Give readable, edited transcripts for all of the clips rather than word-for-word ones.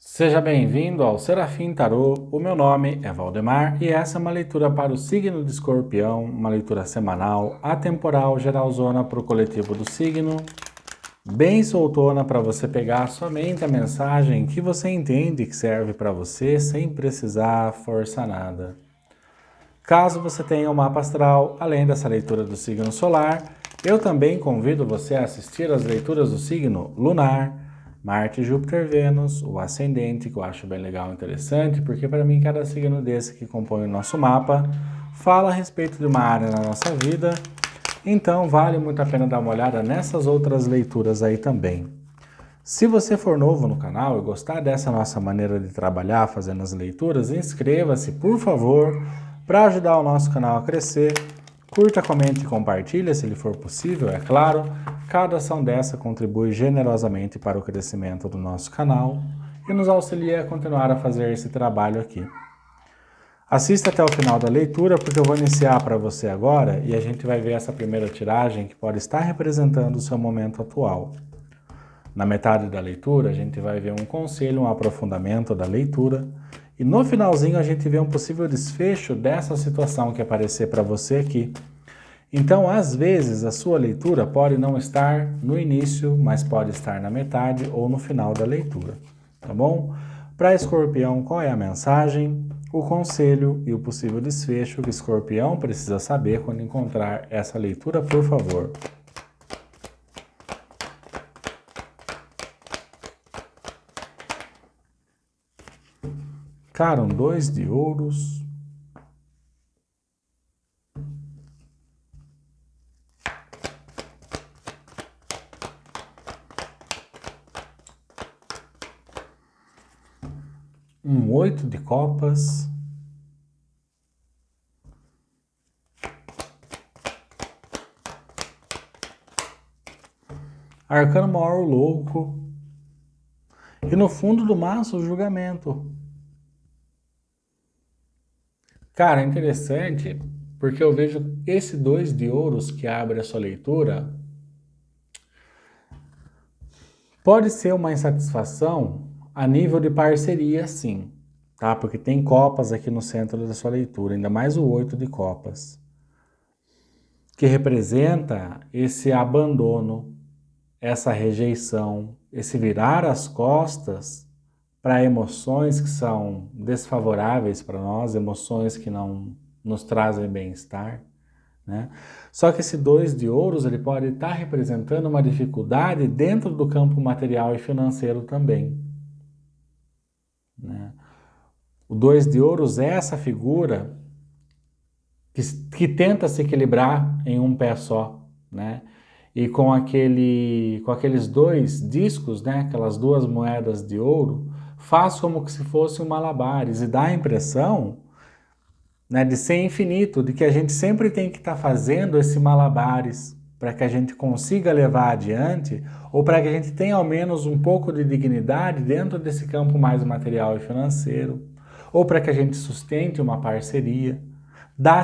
Seja bem-vindo ao Serafim Tarô. O meu nome é Valdemar e essa é uma leitura para o signo de Escorpião, uma leitura semanal, atemporal, geralzona para o coletivo do signo, bem soltona para você pegar somente a mensagem que você entende que serve para você sem precisar forçar nada. Caso você tenha um mapa astral, além dessa leitura do signo solar, eu também convido você a assistir às leituras do signo lunar, Marte, Júpiter, Vênus, o ascendente, que eu acho bem legal e interessante, porque para mim cada signo desse que compõe o nosso mapa fala a respeito de uma área na nossa vida, então vale muito a pena dar uma olhada nessas outras leituras aí também. Se você for novo no canal e gostar dessa nossa maneira de trabalhar fazendo as leituras, inscreva-se, por favor, para ajudar o nosso canal a crescer. Curta, comente e compartilhe se lhe for possível, é claro. Cada ação dessa contribui generosamente para o crescimento do nosso canal e nos auxilia a continuar a fazer esse trabalho aqui. Assista até o final da leitura, porque eu vou iniciar para você agora e a gente vai ver essa primeira tiragem que pode estar representando o seu momento atual. Na metade da leitura, a gente vai ver um conselho, um aprofundamento da leitura. E no finalzinho, a gente vê um possível desfecho dessa situação que aparecer para você aqui. Então, às vezes, a sua leitura pode não estar no início, mas pode estar na metade ou no final da leitura. Tá bom? Para Escorpião, qual é a mensagem, o conselho e o possível desfecho que Escorpião precisa saber quando encontrar essa leitura, por favor? Cara, um 2 de ouros. Um 8 de copas. Arcano maior louco. E no fundo do maço, o julgamento. Cara, é interessante, porque eu vejo esse 2 de ouros que abre a sua leitura, pode ser uma insatisfação a nível de parceria, sim, tá? Porque tem copas aqui no centro da sua leitura, ainda mais o 8 de copas, que representa esse abandono, essa rejeição, esse virar as costas para emoções que são desfavoráveis para nós, emoções que não nos trazem bem-estar, né? Só que esse 2 de ouros ele pode estar representando uma dificuldade dentro do campo material e financeiro também, né? O 2 de ouros é essa figura que tenta se equilibrar em um pé só, né? E com aqueles dois discos, né, aquelas duas moedas de ouro, faz como se fosse um malabares e dá a impressão, né, de ser infinito, de que a gente sempre tem que estar fazendo esse malabares para que a gente consiga levar adiante ou para que a gente tenha ao menos um pouco de dignidade dentro desse campo mais material e financeiro, ou para que a gente sustente uma parceria. Dá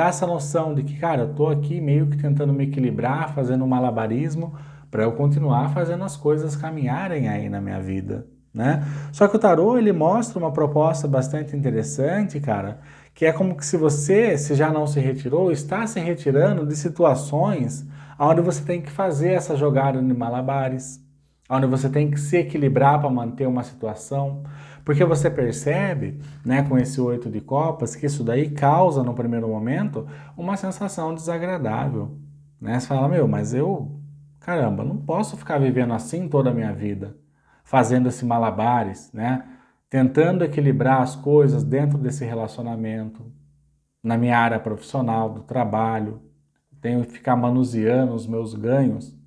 essa noção de que, cara, eu estou aqui meio que tentando me equilibrar, fazendo um malabarismo para eu continuar fazendo as coisas caminharem aí na minha vida, né? Só que o tarô, ele mostra uma proposta bastante interessante, cara, que é como que se você, se já não se retirou, está se retirando de situações onde você tem que fazer essa jogada de malabares, onde você tem que se equilibrar para manter uma situação, porque você percebe, né, com esse 8 de copas, que isso daí causa, no primeiro momento, uma sensação desagradável, né? Você fala, meu, mas eu, caramba, não posso ficar vivendo assim toda a minha vida, fazendo esse malabares, né? Tentando equilibrar as coisas dentro desse relacionamento, na minha área profissional, do trabalho, tenho que ficar manuseando os meus ganhos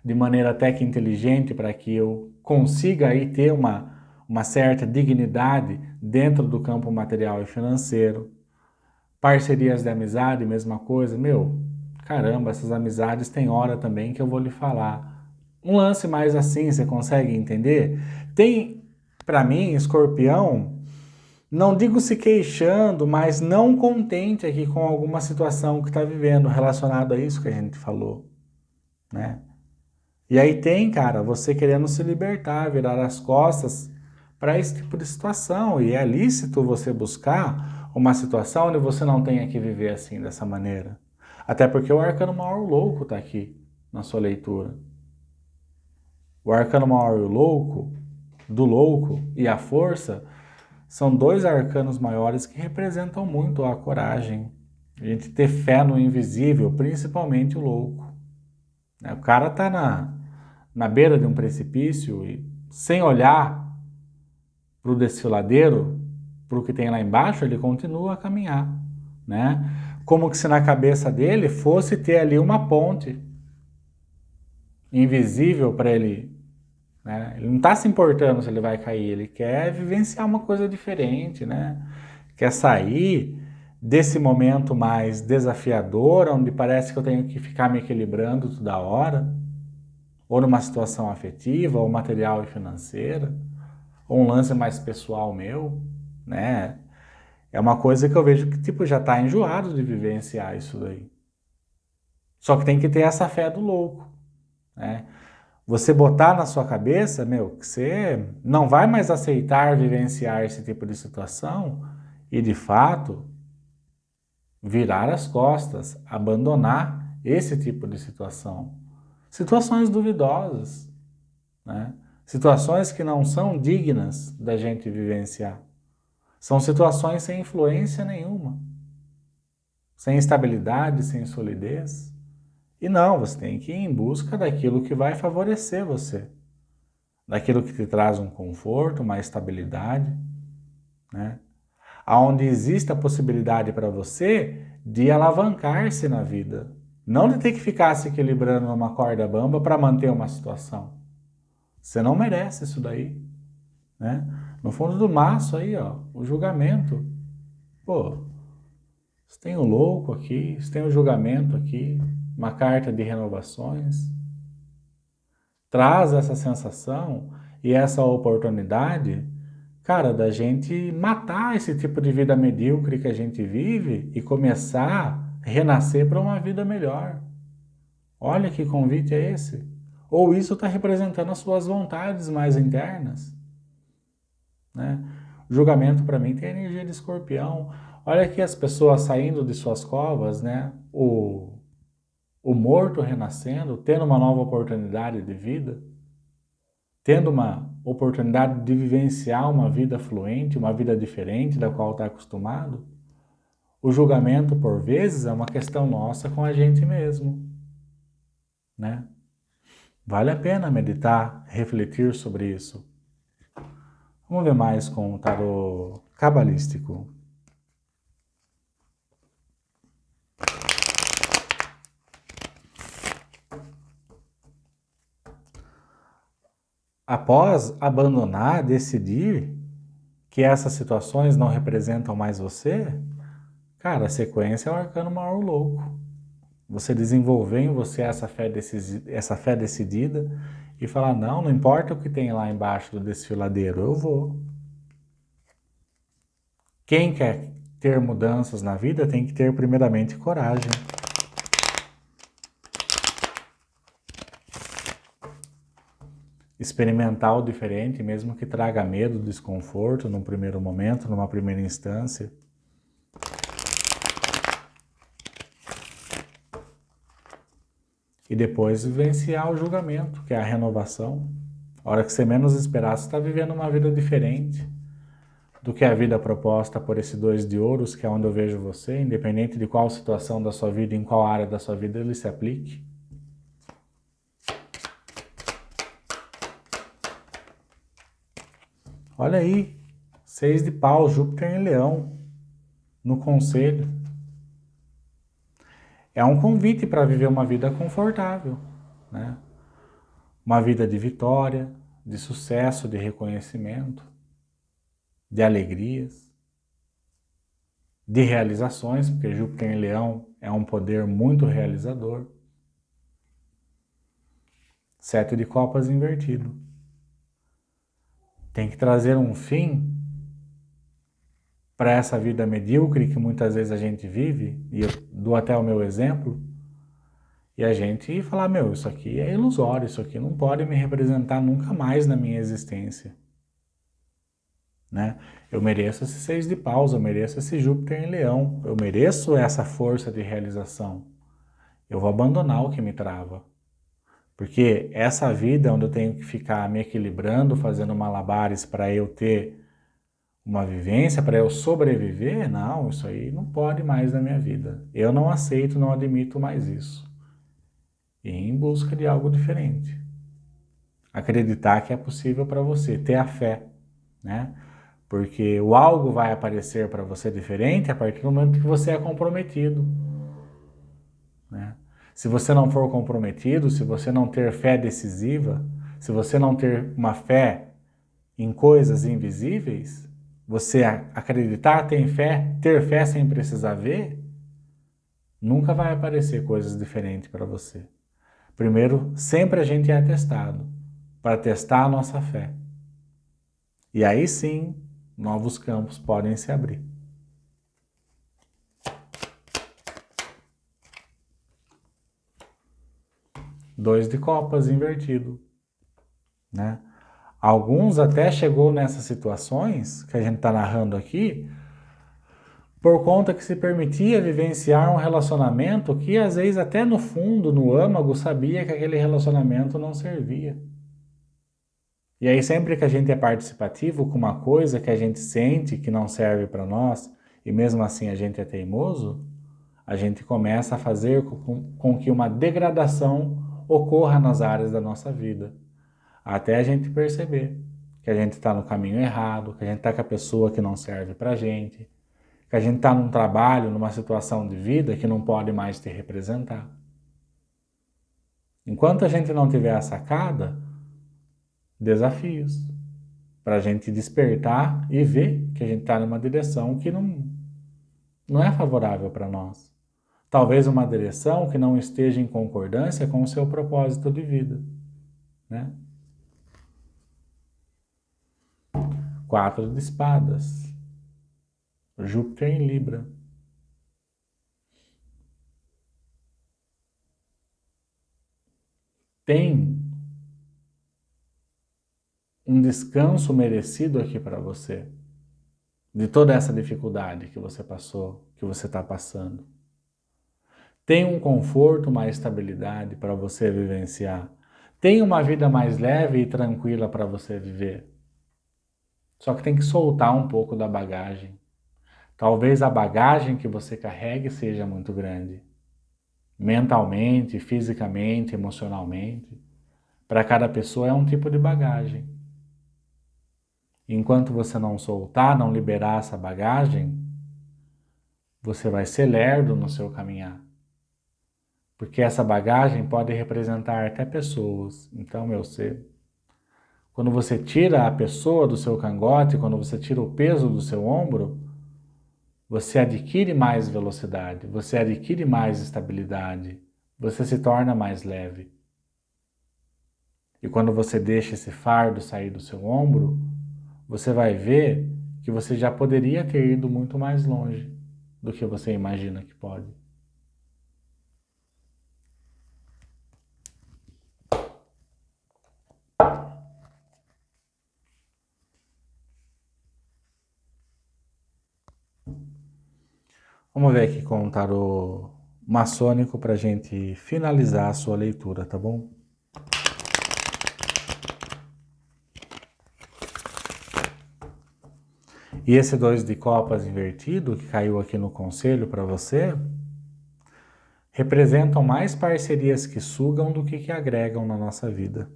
de maneira até que inteligente para que eu consiga aí ter uma certa dignidade dentro do campo material e financeiro. Parcerias de amizade, mesma coisa. Meu, caramba, essas amizades têm hora também que eu vou lhe falar. Um lance mais assim, você consegue entender? Tem, para mim, escorpião, não digo se queixando, mas não contente aqui com alguma situação que está vivendo relacionado a isso que a gente falou, né? E aí tem, cara, você querendo se libertar, virar as costas para esse tipo de situação. E é lícito você buscar uma situação onde você não tenha que viver assim, dessa maneira. Até porque o arcano maior louco está aqui na sua leitura. O arcano maior e o louco, do louco e a força, são dois arcanos maiores que representam muito a coragem. A gente ter fé no invisível, principalmente o louco. O cara tá na beira de um precipício e sem olhar para o desfiladeiro, para o que tem lá embaixo, ele continua a caminhar, né? Como que se na cabeça dele fosse ter ali uma ponte invisível para ele, né? Ele não está se importando se ele vai cair, ele quer vivenciar uma coisa diferente, né? Quer sair desse momento mais desafiador, onde parece que eu tenho que ficar me equilibrando toda hora, ou numa situação afetiva, ou material e financeira, ou um lance mais pessoal meu, né? É uma coisa que eu vejo que tipo já está enjoado de vivenciar isso daí. Só que tem que ter essa fé do louco, né? Você botar na sua cabeça, meu, que você não vai mais aceitar vivenciar esse tipo de situação e, de fato, virar as costas, abandonar esse tipo de situação. Situações duvidosas, né? Situações que não são dignas da gente vivenciar. São situações sem influência nenhuma, sem estabilidade, sem solidez. E não, você tem que ir em busca daquilo que vai favorecer você, daquilo que te traz um conforto, uma estabilidade, né? Onde existe a possibilidade para você de alavancar-se na vida, não de ter que ficar se equilibrando numa corda bamba para manter uma situação. Você não merece isso daí, né? No fundo do maço aí, ó, o julgamento. Pô, você tem o louco aqui, você tem o julgamento aqui, uma carta de renovações. Traz essa sensação e essa oportunidade, cara, da gente matar esse tipo de vida medíocre que a gente vive e começar a renascer para uma vida melhor. Olha que convite é esse. Ou isso está representando as suas vontades mais internas, né? O julgamento para mim tem a energia de escorpião. Olha aqui as pessoas saindo de suas covas, né? O morto renascendo, tendo uma nova oportunidade de vida, tendo uma oportunidade de vivenciar uma vida fluente, uma vida diferente da qual está acostumado. O julgamento, por vezes, é uma questão nossa com a gente mesmo, né? Vale a pena meditar, refletir sobre isso. Vamos ver mais com o tarô cabalístico. Após abandonar, decidir que essas situações não representam mais você, cara, a sequência é o arcano maior louco. Você desenvolver em você essa fé decidida e falar, não importa o que tem lá embaixo do desfiladeiro, eu vou. Quem quer ter mudanças na vida tem que ter primeiramente coragem. Experimentar o diferente, mesmo que traga medo, desconforto num primeiro momento, numa primeira instância. E depois vivenciar o julgamento, que é a renovação. A hora que você menos esperar, você está vivendo uma vida diferente do que a vida proposta por esse 2 de ouros, que é onde eu vejo você, independente de qual situação da sua vida, em qual área da sua vida ele se aplique. Olha aí, 6 de paus, Júpiter em Leão, no conselho. É um convite para viver uma vida confortável, né? Uma vida de vitória, de sucesso, de reconhecimento, de alegrias, de realizações, porque Júpiter em Leão é um poder muito realizador. 7 de copas invertido. Tem que trazer um fim para essa vida medíocre que muitas vezes a gente vive, e eu dou até o meu exemplo, e a gente falar, meu, isso aqui é ilusório, isso aqui não pode me representar nunca mais na minha existência. né? Eu mereço esse 6 de paus, eu mereço esse Júpiter em Leão, eu mereço essa força de realização. Eu vou abandonar o que me trava. Porque essa vida onde eu tenho que ficar me equilibrando, fazendo malabares para eu ter uma vivência, para eu sobreviver, não, isso aí não pode mais na minha vida. Eu não aceito, não admito mais isso. E em busca de algo diferente. Acreditar que é possível para você, ter a fé, né? Porque o algo vai aparecer para você diferente a partir do momento que você é comprometido, né? Se você não for comprometido, se você não ter fé decisiva, se você não ter uma fé em coisas invisíveis, você acreditar, ter fé sem precisar ver, nunca vai aparecer coisas diferentes para você. Primeiro, sempre a gente é testado para testar a nossa fé. E aí sim, novos campos podem se abrir. Dois de copas invertido, né? Alguns até chegou nessas situações que a gente está narrando aqui por conta que se permitia vivenciar um relacionamento que às vezes até no fundo, no âmago, sabia que aquele relacionamento não servia. E aí sempre que a gente é participativo com uma coisa que a gente sente que não serve para nós e mesmo assim a gente é teimoso, a gente começa a fazer com que uma degradação ocorra nas áreas da nossa vida. Até a gente perceber que a gente está no caminho errado, que a gente está com a pessoa que não serve para a gente, que a gente está num trabalho, numa situação de vida que não pode mais te representar. Enquanto a gente não tiver a sacada, desafios para a gente despertar e ver que a gente está numa direção que não é favorável para nós. Talvez uma direção que não esteja em concordância com o seu propósito de vida, né? 4 de espadas. Júpiter em Libra. Tem um descanso merecido aqui para você, de toda essa dificuldade que você passou, que você está passando. Tem um conforto, uma estabilidade para você vivenciar. Tem uma vida mais leve e tranquila para você viver. Só que tem que soltar um pouco da bagagem. Talvez a bagagem que você carregue seja muito grande. Mentalmente, fisicamente, emocionalmente. Para cada pessoa é um tipo de bagagem. Enquanto você não soltar, não liberar essa bagagem, você vai ser lerdo no seu caminhar. Porque essa bagagem pode representar até pessoas. Então, meu ser, quando você tira a pessoa do seu cangote, quando você tira o peso do seu ombro, você adquire mais velocidade, você adquire mais estabilidade, você se torna mais leve. E quando você deixa esse fardo sair do seu ombro, você vai ver que você já poderia ter ido muito mais longe do que você imagina que pode. Vamos ver aqui com o tarô maçônico para a gente finalizar a sua leitura, tá bom? E esse 2 de copas invertido, que caiu aqui no conselho para você, representam mais parcerias que sugam do que agregam na nossa vida.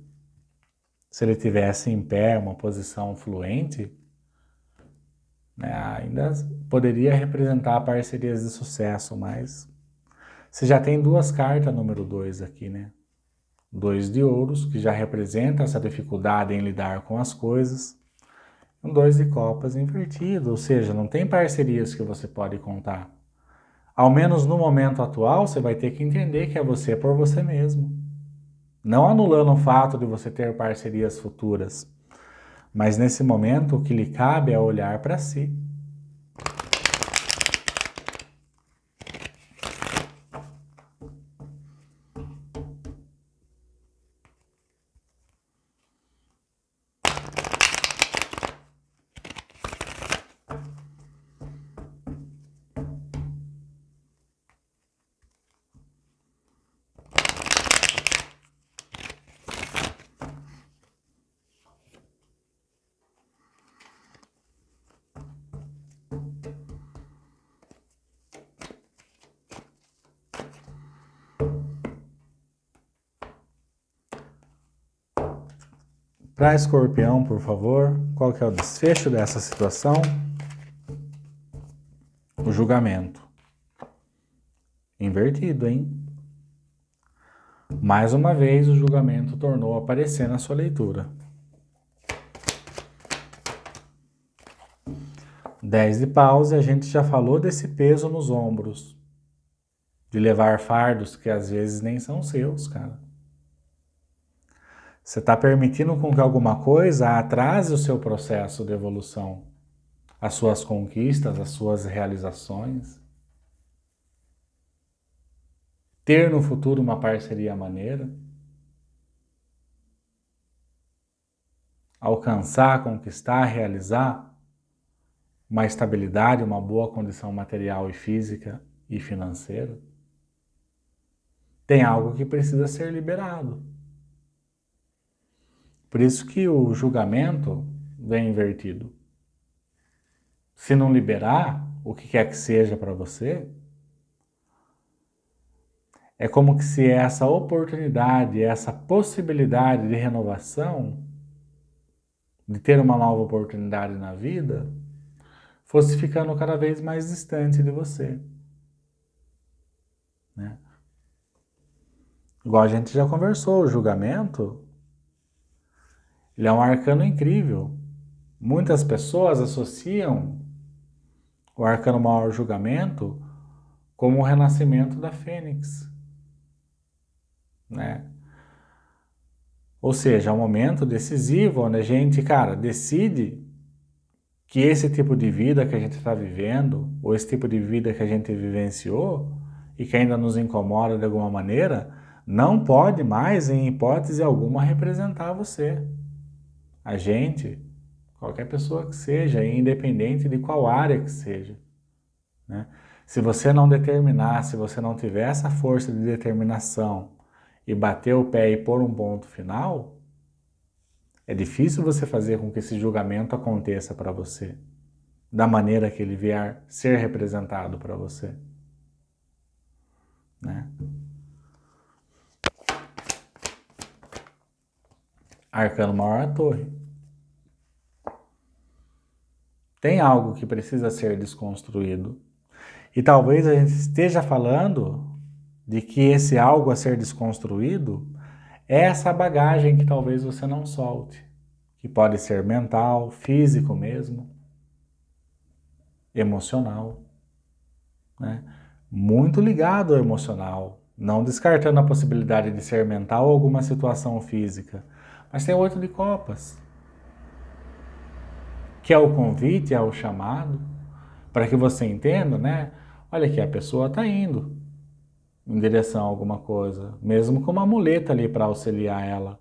Se ele tivesse em pé, uma posição fluente, né, ainda poderia representar parcerias de sucesso, mas você já tem 2 cartas número 2 aqui, né? 2 de ouros, que já representa essa dificuldade em lidar com as coisas. Um 2 de copas invertido, ou seja, não tem parcerias que você pode contar. Ao menos no momento atual, você vai ter que entender que é você por você mesmo. Não anulando o fato de você ter parcerias futuras, mas nesse momento o que lhe cabe é olhar para si. Para Escorpião, por favor, qual que é o desfecho dessa situação? O julgamento. Invertido, hein? Mais uma vez, o julgamento tornou a aparecer na sua leitura. 10 de paus, e a gente já falou desse peso nos ombros. De levar fardos que às vezes nem são seus, cara. Você está permitindo com que alguma coisa atrase o seu processo de evolução, as suas conquistas, as suas realizações. Ter no futuro uma parceria maneira. Alcançar, conquistar, realizar uma estabilidade, uma boa condição material e física e financeira. Tem algo que precisa ser liberado. Por isso que o julgamento vem invertido. Se não liberar o que quer que seja para você, é como que se essa oportunidade, essa possibilidade de renovação, de ter uma nova oportunidade na vida, fosse ficando cada vez mais distante de você. Né? Igual a gente já conversou, o julgamento, ele é um arcano incrível. Muitas pessoas associam o arcano maior julgamento como o renascimento da fênix. Né? Ou seja, é um momento decisivo onde a gente, cara, decide que esse tipo de vida que a gente está vivendo, ou esse tipo de vida que a gente vivenciou e que ainda nos incomoda de alguma maneira, não pode mais, em hipótese alguma, representar você. A gente, qualquer pessoa que seja, independente de qual área que seja. Né? Se você não determinar, se você não tiver essa força de determinação e bater o pé e pôr um ponto final, é difícil você fazer com que esse julgamento aconteça para você, da maneira que ele vier ser representado para você. Né? Arcano maior, a torre. Tem algo que precisa ser desconstruído. E talvez a gente esteja falando de que esse algo a ser desconstruído é essa bagagem que talvez você não solte. Que pode ser mental, físico mesmo, emocional. Né? Muito ligado ao emocional. Não descartando a possibilidade de ser mental ou alguma situação física. Mas tem o 8 de copas. Que é o convite, é o chamado, para que você entenda, né? Olha aqui, a pessoa está indo em direção a alguma coisa, mesmo com uma muleta ali para auxiliar ela.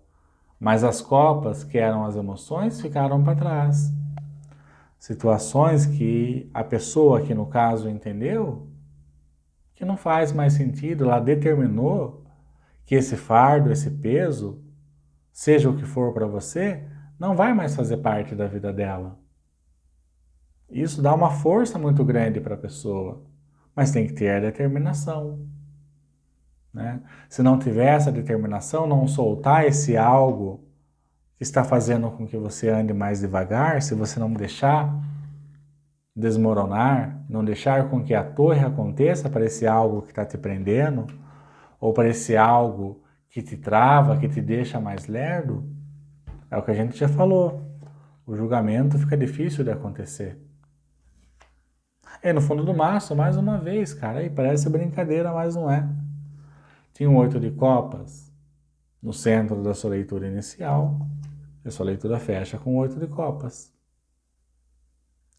Mas as copas, que eram as emoções, ficaram para trás. Situações que a pessoa, que no caso entendeu, que não faz mais sentido, ela determinou que esse fardo, esse peso, seja o que for para você, não vai mais fazer parte da vida dela. Isso dá uma força muito grande para a pessoa, mas tem que ter a determinação. Né? Se não tiver essa determinação, não soltar esse algo que está fazendo com que você ande mais devagar, se você não deixar desmoronar, não deixar com que a torre aconteça para esse algo que está te prendendo, ou para esse algo que te trava, que te deixa mais lerdo, é o que a gente já falou. O julgamento fica difícil de acontecer. E no fundo do maço, mais uma vez, cara, aí parece brincadeira, mas não é. Tinha um 8 de copas no centro da sua leitura inicial, e a sua leitura fecha com 8 de copas.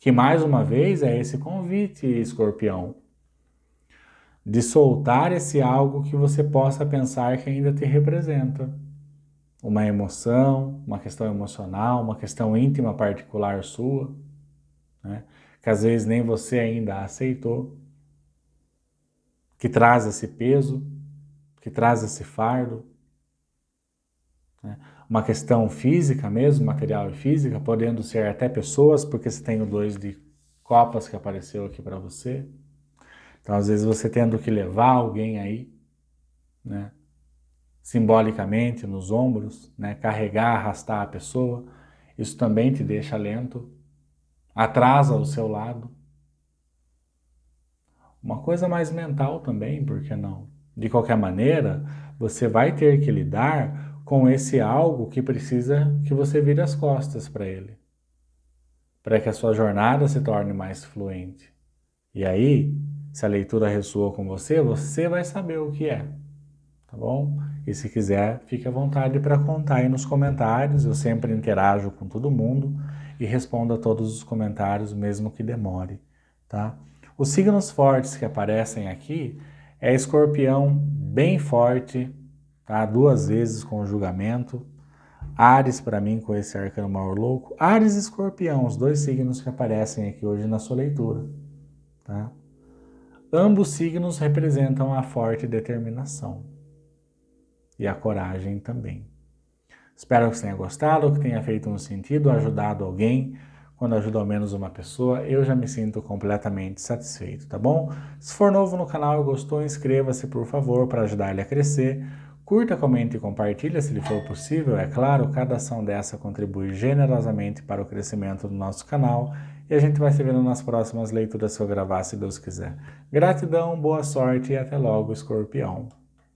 Que mais uma vez é esse convite, Escorpião, de soltar esse algo que você possa pensar que ainda te representa. Uma emoção, uma questão emocional, uma questão íntima particular sua, né? Que às vezes nem você ainda aceitou, que traz esse peso, que traz esse fardo. Né? Uma questão física mesmo, material e física, podendo ser até pessoas, porque você tem o 2 de copas que apareceu aqui para você. Então, às vezes, você tendo que levar alguém aí, né? simbolicamente nos ombros, né? Carregar, arrastar a pessoa, isso também te deixa lento, atrasa o seu lado. Uma coisa mais mental também, por que não? De qualquer maneira, você vai ter que lidar com esse algo que precisa que você vire as costas para ele, para que a sua jornada se torne mais fluente. E aí, se a leitura ressoa com você, você vai saber o que é, tá bom? E se quiser, fique à vontade para contar aí nos comentários, eu sempre interajo com todo mundo e respondo a todos os comentários, mesmo que demore, tá? Os signos fortes que aparecem aqui é Escorpião bem forte, tá? 2 vezes com o julgamento. Áries para mim com esse arcano maior louco. Áries e Escorpião, os 2 signos que aparecem aqui hoje na sua leitura, tá? Ambos signos representam a forte determinação e a coragem também. Espero que você tenha gostado, que tenha feito um sentido, ajudado alguém. Quando ajuda ao menos uma pessoa, eu já me sinto completamente satisfeito, tá bom? Se for novo no canal e gostou, inscreva-se, por favor, para ajudar ele a crescer. Curta, comente e compartilha, se lhe for possível. É claro, cada ação dessa contribui generosamente para o crescimento do nosso canal. E a gente vai se vendo nas próximas leituras, se eu gravar, se Deus quiser. Gratidão, boa sorte e até logo, Escorpião.